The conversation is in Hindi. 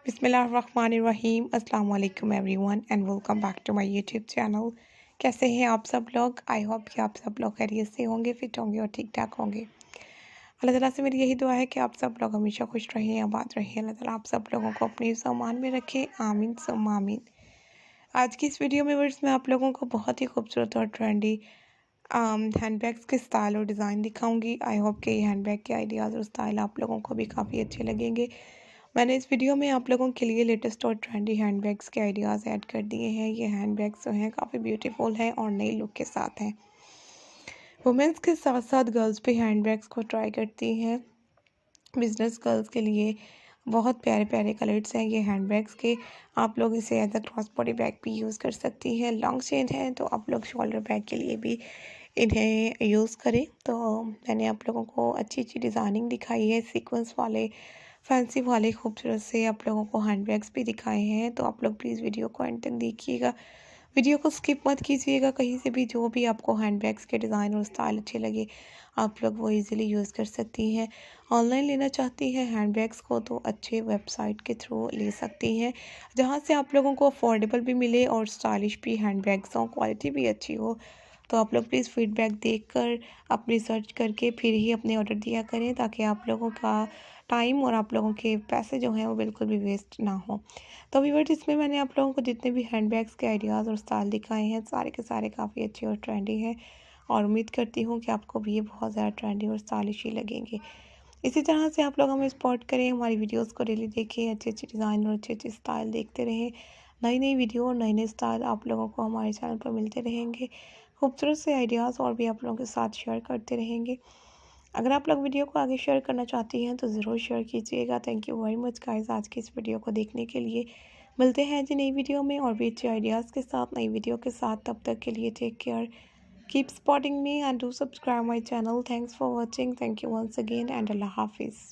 बिस्मिल्लाहिर्रहमानिर्रहीम अस्सलाम वालेकुम everyone and welcome back to my YouTube channel. कैसे हैं आप सब लोग? आई होप कि आप सब लोग खैरियत से होंगे, फिट होंगे और ठीक ठाक होंगे। अल्लाह ताला से मेरी यही दुआ है कि आप सब लोग हमेशा खुश रहें, आबाद रहें। अल्लाह ताला आप सब लोगों को अपने सामान में रखे, आमीन सुम्मा आमीन। आज की इस वीडियो में वर्ड्स में आप लोगों को बहुत ही खूबसूरत और ट्रेंडी हैंडबैग्स के स्टाइल और डिज़ाइन दिखाऊंगी। आई होप कि ये हैंडबैग के आइडियाज़ और स्टाइल आप लोगों को भी काफ़ी अच्छे लगेंगे। मैंने इस वीडियो में आप लोगों के लिए लेटेस्ट और ट्रेंडी हैंडबैग्स के आइडियाज़ ऐड कर दिए हैं। ये हैंडबैग्स जो हैं काफ़ी ब्यूटीफुल हैं और नई लुक के साथ हैं। वुमेंस के साथ साथ गर्ल्स भी हैंडबैग्स को ट्राई करती हैं। बिजनेस गर्ल्स के लिए बहुत प्यारे प्यारे कलर्स हैं ये हैंडबैग्स के। आप लोग इसे as a cross body bag भी यूज़ कर सकती हैं। लॉन्ग चेन है तो आप लोग शोल्डर बैग के लिए भी इन्हें यूज़ करें। तो मैंने आप लोगों को अच्छी अच्छी डिज़ाइनिंग दिखाई है, सीक्वेंस वाले, फैंसी वाले, खूबसूरत से आप लोगों को हैंडबैग्स भी दिखाए हैं। तो आप लोग प्लीज़ वीडियो को एंड तक देखिएगा, वीडियो को स्किप मत कीजिएगा कहीं से भी। जो भी आपको हैंडबैग्स के डिज़ाइन और स्टाइल अच्छे लगे आप लोग वो इजीली यूज़ कर सकती हैं। ऑनलाइन लेना चाहती हैं हैंडबैग्स को तो अच्छे वेबसाइट के थ्रू ले सकती हैं, जहाँ से आप लोगों को अफोर्डेबल भी मिले और स्टाइलिश भी हैंडबैग्स हों, क्वालिटी भी अच्छी हो। तो आप लोग प्लीज़ फीडबैक देखकर अपनी सर्च करके फिर ही अपने ऑर्डर दिया करें, ताकि आप लोगों का टाइम और आप लोगों के पैसे जो हैं वो बिल्कुल भी वेस्ट ना हो। तो व्यूअर्स, इसमें मैंने आप लोगों को जितने भी हैंडबैग्स के आइडियाज़ और स्टाइल दिखाए हैं सारे के सारे काफ़ी अच्छे और ट्रेंडी हैं, और उम्मीद करती हूँ कि आपको भी ये बहुत ज़्यादा ट्रेंडी और स्टाइलिश ही लगेंगे। इसी तरह से आप लोग हमें सपोर्ट करें, हमारी वीडियोस को डेली देखें, अच्छे अच्छे डिज़ाइन और अच्छे अच्छे स्टाइल देखते रहें। नई नई वीडियो और नए नए स्टाइल आप लोगों को हमारे चैनल पर मिलते रहेंगे। खूबसूरत से आइडियाज़ और भी आप लोगों के साथ शेयर करते रहेंगे। अगर आप लोग वीडियो को आगे शेयर करना चाहती हैं तो ज़रूर शेयर कीजिएगा। Thank you very much guys आज की इस वीडियो को देखने के लिए। मिलते हैं जी नई वीडियो में और भी अच्छे आइडियाज़ के साथ, नई वीडियो के साथ। तब तक के लिए take care, keep supporting me and do subscribe my channel. Thanks for watching. Thank you once again and अल्लाह हाफिज़।